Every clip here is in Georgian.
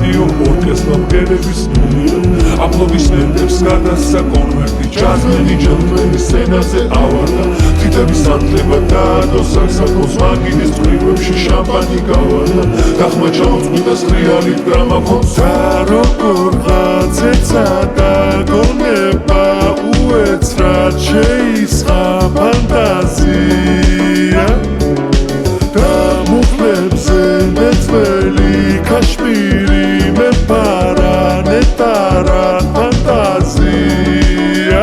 რადიო ორკესტრა მგელების ნუმია აპლოდისმენტებს გადასცა კონვერტი ჯაზმენი ჯელმენი სცენაზე ავარდა თითების ანთლება დაადო საქსაფონს მაგიდის წვრილებში შამპანი გავარდა დახმა ჩაუწყვიტა სრიალით გრამაფონს როგორ ღაცეცა დაგონება უეცრად შეისხა ფანტაზია დამუხლებზე მეწველი ქაშმირი მეფარა ნეტარა ფანტაზია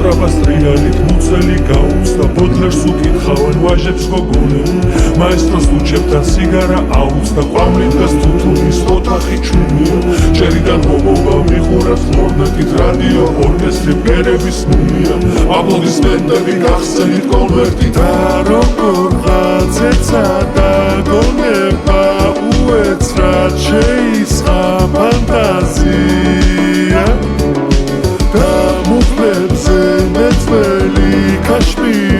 კონტრაბასრიალით მუცელი გაუწდა ბოდლერს უკითხავენ ვაჟებს გოგონები მაესტროს უჩებთან სიგარა აუწდა ყვამლით გას თუთუნის ოთახი ჩუმია ჭერიდან მოგობა მიხურავს ხმოვნეთით რადიო ორკესტრი ბგერების ნუმია აპლოდისმენტები გახსენით კონვერტით როგორ ღაცეცა დაგონება უეცრად შეისხა ფანტაზია დამუხლებზე მეწველი ქაშმირი